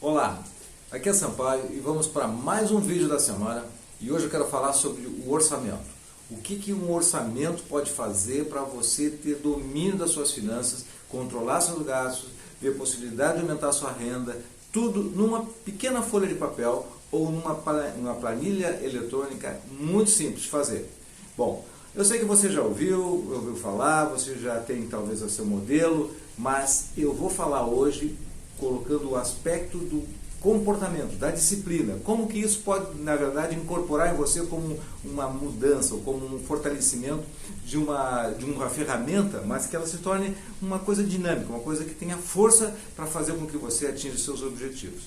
Olá, aqui é Sampaio e vamos para mais um vídeo da semana e hoje eu quero falar sobre o orçamento. O que um orçamento pode fazer para você ter domínio das suas finanças, controlar seus gastos, ver a possibilidade de aumentar sua renda, tudo numa pequena folha de papel ou numa planilha eletrônica muito simples de fazer. Bom, eu sei que você já ouviu falar, você já tem talvez o seu modelo, mas eu vou falar hoje colocando o aspecto do comportamento, da disciplina, como que isso pode, na verdade, incorporar em você como uma mudança, ou como um fortalecimento de uma ferramenta, mas que ela se torne uma coisa dinâmica, uma coisa que tenha força para fazer com que você atinja seus objetivos.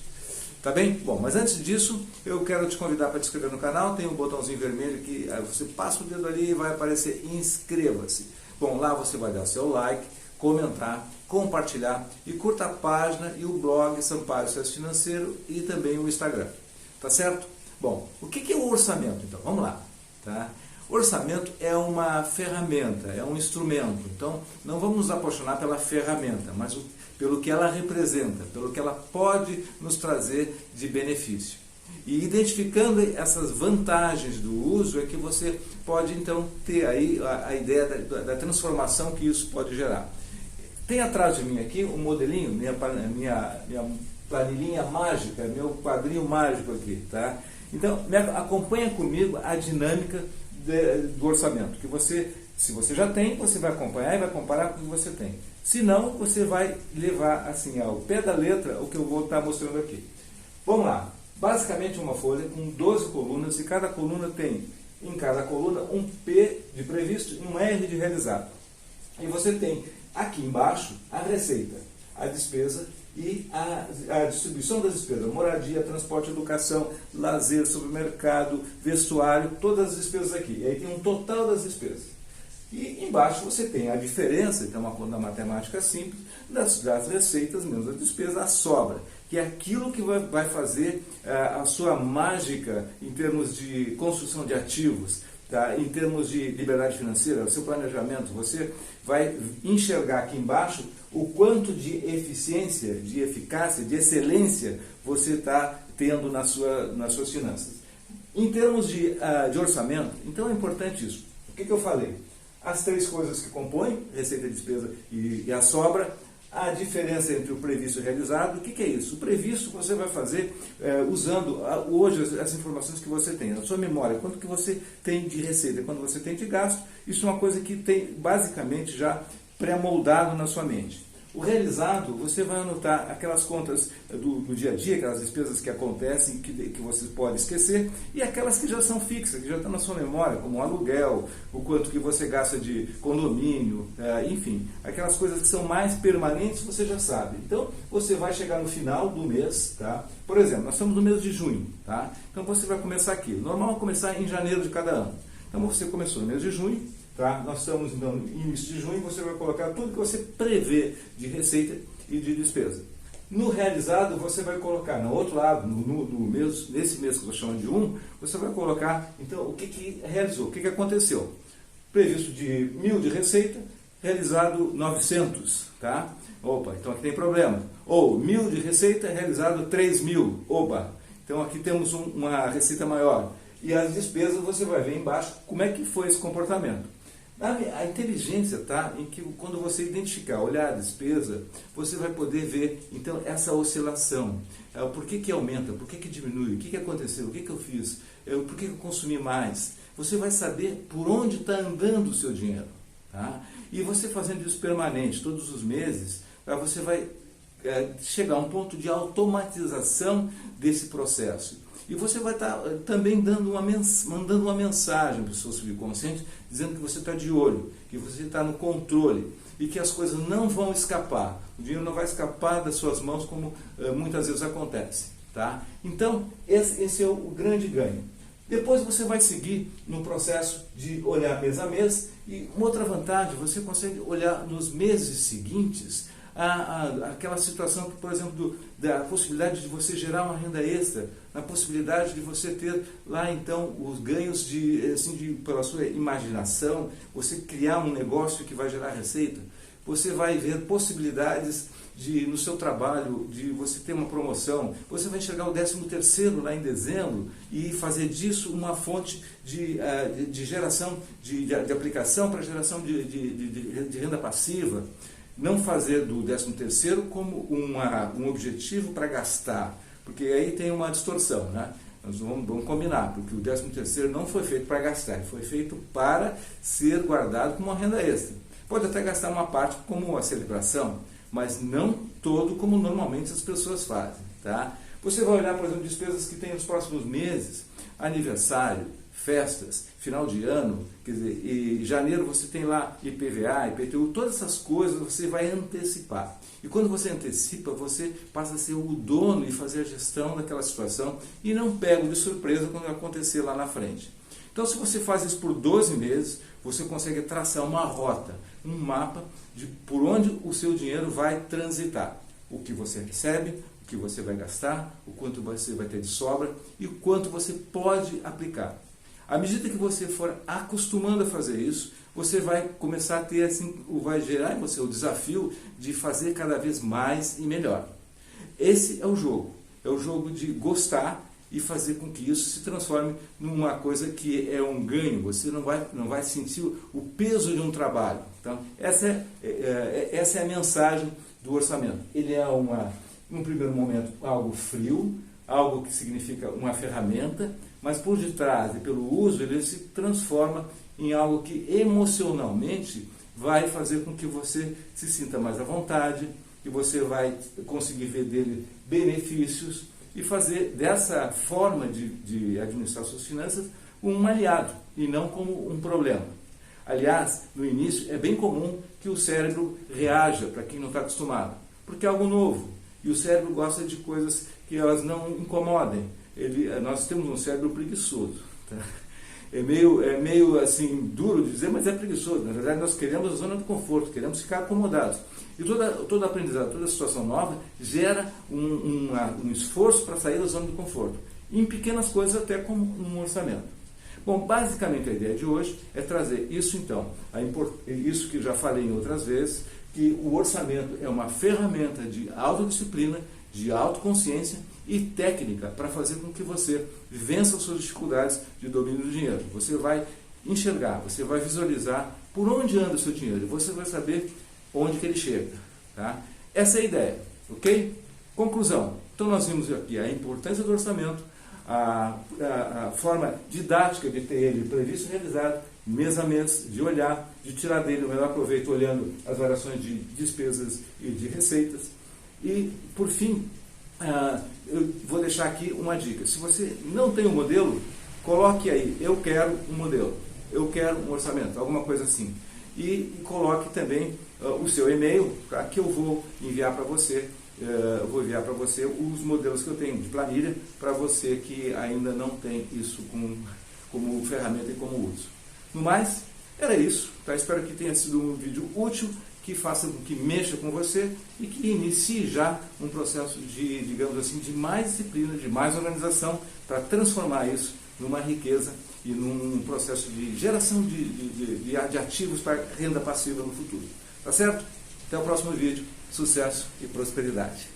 Tá bem? Bom, mas antes disso, eu quero te convidar para te inscrever no canal, tem um botãozinho vermelho que você passa o dedo ali e vai aparecer inscreva-se. Bom, lá você vai dar seu like, comentar, compartilhar e curta a página e o blog Sampaio Sucesso Financeiro e também o Instagram. Tá certo? Bom, o que é o orçamento então? Vamos lá. Tá? Orçamento é uma ferramenta, é um instrumento. Então, não vamos nos apaixonar pela ferramenta, mas pelo que ela representa, pelo que ela pode nos trazer de benefício. E identificando essas vantagens do uso é que você pode então ter aí a ideia da transformação que isso pode gerar. Tem atrás de mim aqui um modelinho, minha planilhinha mágica, meu quadrinho mágico aqui, tá? Então, acompanha comigo a dinâmica do orçamento, que você, se você já tem, você vai acompanhar e vai comparar com o que você tem. Se não, você vai levar assim ao pé da letra o que eu vou estar mostrando aqui. Vamos lá. Basicamente uma folha com 12 colunas e cada coluna tem, em cada coluna, um P de previsto e um R de realizado. E você tem aqui embaixo a receita, a despesa e a distribuição das despesas, moradia, transporte, educação, lazer, supermercado, vestuário, todas as despesas aqui. E aí tem um total das despesas. E embaixo você tem a diferença, então uma conta matemática simples, das receitas menos a despesa, a sobra, que é aquilo que vai fazer a sua mágica em termos de construção de ativos, tá? Em termos de liberdade financeira, o seu planejamento, você vai enxergar aqui embaixo o quanto de eficiência, de eficácia, de excelência você está tendo nas suas finanças. Em termos de orçamento, então é importante isso. O que eu falei? As três coisas que compõem, receita, despesa e a sobra, a diferença entre o previsto e o realizado. O que é isso? O previsto você vai fazer usando hoje as informações que você tem, a sua memória, quanto que você tem de receita, quanto você tem de gasto. Isso é uma coisa que tem basicamente já pré-moldado na sua mente. O realizado, você vai anotar aquelas contas do dia a dia, aquelas despesas que acontecem, que você pode esquecer, e aquelas que já são fixas, que já estão na sua memória, como o aluguel, o quanto que você gasta de condomínio, enfim, aquelas coisas que são mais permanentes, você já sabe. Então, você vai chegar no final do mês, tá? Por exemplo, nós estamos no mês de junho, tá? Então, você vai começar aqui. O normal é começar em janeiro de cada ano. Então, você começou no mês de junho, tá? Nós estamos então, no início de junho, você vai colocar tudo que você prevê de receita e de despesa. No realizado, você vai colocar no outro lado, nesse mês que eu estou chamando de 1, você vai colocar então o que realizou, o que aconteceu. Previsto de 1.000 de receita, realizado 900, tá? Opa, então aqui tem problema. Ou 1.000 de receita, realizado 3.000, opa, então aqui temos uma receita maior. E as despesas você vai ver embaixo como é que foi esse comportamento. A inteligência está em que quando você identificar, olhar a despesa, você vai poder ver então essa oscilação. Por que aumenta, por que diminui, o que aconteceu, o que eu fiz, por que eu consumi mais. Você vai saber por onde está andando o seu dinheiro. Tá? E você fazendo isso permanente, todos os meses, você vai chegar a um ponto de automatização desse processo. E você vai estar também mandando uma mensagem para o seu subconsciente, dizendo que você está de olho, que você está no controle e que as coisas não vão escapar. O dinheiro não vai escapar das suas mãos como muitas vezes acontece. Tá? Então, esse é o grande ganho. Depois você vai seguir no processo de olhar mês a mês e uma outra vantagem, você consegue olhar nos meses seguintes aquela situação, por exemplo, da possibilidade de você gerar uma renda extra, na possibilidade de você ter lá então os ganhos pela sua imaginação, você criar um negócio que vai gerar receita, você vai ver possibilidades de, no seu trabalho, de você ter uma promoção, você vai enxergar o 13º lá em dezembro e fazer disso uma fonte de geração, de aplicação para geração de renda passiva. Não fazer do 13º como um objetivo para gastar, porque aí tem uma distorção, né? Nós vamos combinar, porque o 13º não foi feito para gastar, ele foi feito para ser guardado como uma renda extra. Pode até gastar uma parte como uma celebração, mas não todo como normalmente as pessoas fazem, tá? Você vai olhar, por exemplo, despesas que tem nos próximos meses, aniversário, festas, final de ano, quer dizer, em janeiro você tem lá IPVA, IPTU, todas essas coisas você vai antecipar. E quando você antecipa, você passa a ser o dono e fazer a gestão daquela situação e não pega de surpresa quando acontecer lá na frente. Então, se você faz isso por 12 meses, você consegue traçar uma rota, um mapa de por onde o seu dinheiro vai transitar. O que você recebe, o que você vai gastar, o quanto você vai ter de sobra e o quanto você pode aplicar. À medida que você for acostumando a fazer isso, você vai começar a ter, assim, vai gerar em você o desafio de fazer cada vez mais e melhor. Esse é o jogo de gostar e fazer com que isso se transforme numa coisa que é um ganho. Você não vai sentir o peso de um trabalho. Então, essa é a mensagem do orçamento. Ele é, num primeiro momento, algo frio, algo que significa uma ferramenta, mas por detrás e pelo uso ele se transforma em algo que emocionalmente vai fazer com que você se sinta mais à vontade, que você vai conseguir ver dele benefícios e fazer dessa forma de administrar suas finanças um aliado e não como um problema. Aliás, no início é bem comum que o cérebro reaja para quem não está acostumado, porque é algo novo e o cérebro gosta de coisas que elas não incomodem. Nós temos um cérebro preguiçoso. Tá? É meio assim duro de dizer, mas é preguiçoso. Na verdade, nós queremos a zona do conforto, queremos ficar acomodados. E todo aprendizado, toda situação nova gera um esforço para sair da zona do conforto. Em pequenas coisas, até como um orçamento. Bom, basicamente a ideia de hoje é trazer isso então, isso que já falei em outras vezes, que o orçamento é uma ferramenta de autodisciplina, de autoconsciência e técnica para fazer com que você vença as suas dificuldades de domínio do dinheiro. Você vai enxergar, você vai visualizar por onde anda o seu dinheiro, você vai saber onde que ele chega. Tá? Essa é a ideia, ok? Conclusão. Então nós vimos aqui a importância do orçamento, a forma didática de ter ele previsto e realizado, mês a mês, de olhar, de tirar dele o melhor proveito olhando as variações de despesas e de receitas. E, por fim, eu vou deixar aqui uma dica. Se você não tem um modelo, coloque aí, eu quero um modelo, eu quero um orçamento, alguma coisa assim. E coloque também o seu e-mail, tá, que eu vou enviar para você. Vou enviar para você os modelos que eu tenho de planilha, para você que ainda não tem isso como ferramenta e como uso. No mais, era isso. Tá? Espero que tenha sido um vídeo útil, que faça com que mexa com você e que inicie já um processo de, digamos assim, de mais disciplina, de mais organização, para transformar isso numa riqueza e num processo de geração de ativos para renda passiva no futuro. Tá certo? Até o próximo vídeo. Sucesso e prosperidade.